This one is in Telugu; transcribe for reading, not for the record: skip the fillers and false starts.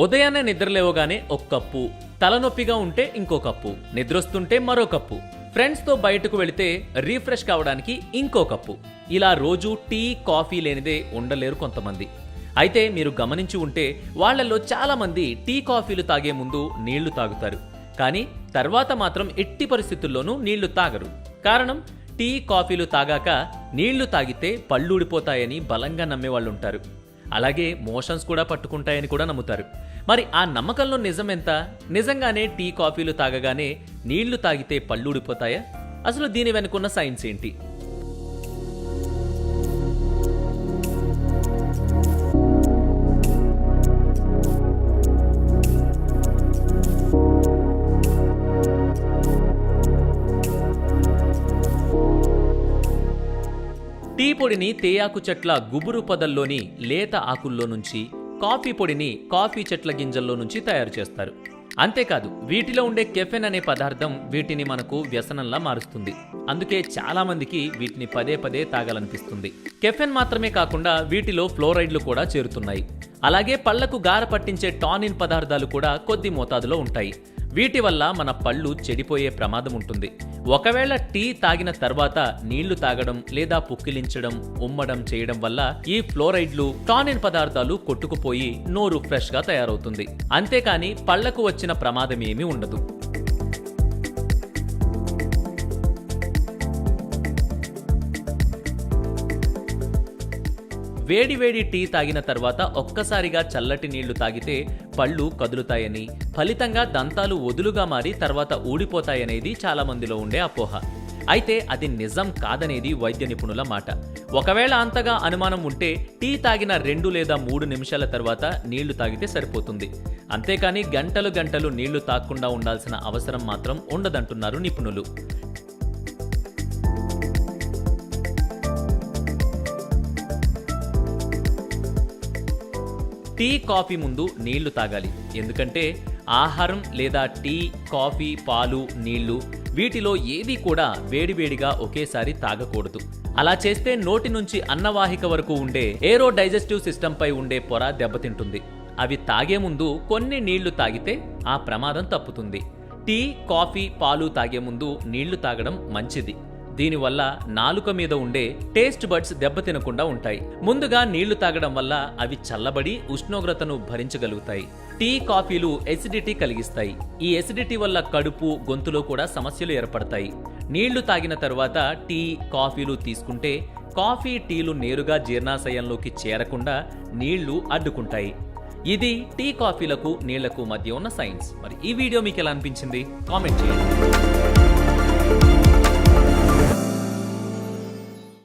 ఉదయాన్నే నిద్రలేవగానే ఒక కప్పు, తలనొప్పిగా ఉంటే ఇంకో కప్పు, నిద్రొస్తుంటే మరో కప్పు, ఫ్రెండ్స్తో బయటకు వెళితే రీఫ్రెష్ కావడానికి ఇంకో కప్పు. ఇలా రోజు టీ కాఫీ లేనిదే ఉండలేరు కొంతమంది. అయితే మీరు గమనించి ఉంటే వాళ్లలో చాలా మంది టీ కాఫీలు తాగే ముందు నీళ్లు తాగుతారు, కానీ తర్వాత మాత్రం ఎట్టి పరిస్థితుల్లోనూ నీళ్లు తాగరు. కారణం, టీ కాఫీలు తాగాక నీళ్లు తాగితే పళ్ళూడిపోతాయని బలంగా నమ్మేవాళ్ళుంటారు. అలాగే మోషన్స్ కూడా పట్టుకుంటాయని కూడా నమ్ముతారు. మరి ఆ నమ్మకంలో నిజమెంత? నిజంగానే టీ కాఫీలు తాగగానే నీళ్లు తాగితే పళ్ళూడిపోతాయా? అసలు దీని వెనుకున్న సైన్స్ ఏంటి? టీ పొడిని తేయాకు చెట్ల గుబురు పొదల్లోని లేత ఆకుల్లో నుంచి, కాఫీ పొడిని కాఫీ చెట్ల గింజల్లో నుంచి తయారు చేస్తారు. అంతేకాదు, వీటిలో ఉండే కెఫెన్ అనే పదార్థం వీటిని మనకు వ్యసనంలా మారుస్తుంది. అందుకే చాలా మందికి వీటిని పదే పదే తాగాలనిపిస్తుంది. కెఫెన్ మాత్రమే కాకుండా వీటిలో ఫ్లోరైడ్లు కూడా చేరుతున్నాయి. అలాగే పళ్లకు గార పట్టించే టానిన్ పదార్థాలు కూడా కొద్ది మోతాదులో ఉంటాయి. వీటి వల్ల మన పళ్ళు చెడిపోయే ప్రమాదం ఉంటుంది. ఒకవేళ టీ తాగిన తర్వాత నీళ్లు తాగడం లేదా పుక్కిలించడం, ఉమ్మడం చేయడం వల్ల ఈ ఫ్లోరైడ్లు, టానిన్ పదార్థాలు కొట్టుకుపోయి నోరు ఫ్రెష్ గా తయారవుతుంది. అంతేకాని పళ్లకు వచ్చిన ప్రమాదం ఏమీ ఉండదు. వేడివేడి టీ తాగిన తర్వాత ఒక్కసారిగా చల్లటి నీళ్లు తాగితే పళ్ళు కదులుతాయని, ఫలితంగా దంతాలు వదులుగా మారి తర్వాత ఊడిపోతాయనేది చాలా మందిలో ఉండే అపోహ. అయితే అది నిజం కాదనేది వైద్య నిపుణుల మాట. ఒకవేళ అంతగా అనుమానం ఉంటే టీ తాగిన 2 లేదా 3 నిమిషాల తర్వాత నీళ్లు తాగితే సరిపోతుంది. అంతేకాని గంటలు గంటలు నీళ్లు తాగకుండా ఉండాల్సిన అవసరం మాత్రం ఉండదంటున్నారు నిపుణులు. టీ కాఫీ ముందు నీళ్లు తాగాలి. ఎందుకంటే ఆహారం లేదా టీ, కాఫీ, పాలు, నీళ్లు వీటిలో ఏది కూడా వేడివేడిగా ఒకేసారి తాగకూడదు. అలా చేస్తే నోటి నుంచి అన్నవాహిక వరకు ఉండే ఏరో డైజెస్టివ్ సిస్టమ్ పై ఉండే పొర దెబ్బతింటుంది. అవి తాగే ముందు కొన్ని నీళ్లు తాగితే ఆ ప్రమాదం తప్పుతుంది. టీ, కాఫీ, పాలు తాగే ముందు నీళ్లు తాగడం మంచిది. దీనివల్ల నాలుక మీద ఉండే టేస్ట్ బడ్స్ దెబ్బతినకుండా ఉంటాయి. ముందుగా నీళ్లు తాగడం వల్ల అవి చల్లబడి ఉష్ణోగ్రతను భరించగలుగుతాయి. టీ, కాఫీలు ఎసిడిటీ కలిగిస్తాయి. ఈ ఎసిడిటీ వల్ల కడుపు, గొంతులో కూడా సమస్యలు ఏర్పడతాయి. నీళ్లు తాగిన తర్వాత టీ, కాఫీలు తీసుకుంటే కాఫీ, టీలు నేరుగా జీర్ణాశయంలోకి చేరకుండా నీళ్లు అడ్డుకుంటాయి. ఇది టీ, కాఫీలకు, నీళ్లకు మధ్య ఉన్న సైన్స్. మరి ఈ వీడియో మీకు ఎలా అనిపించింది? కామెంట్ చేయండి.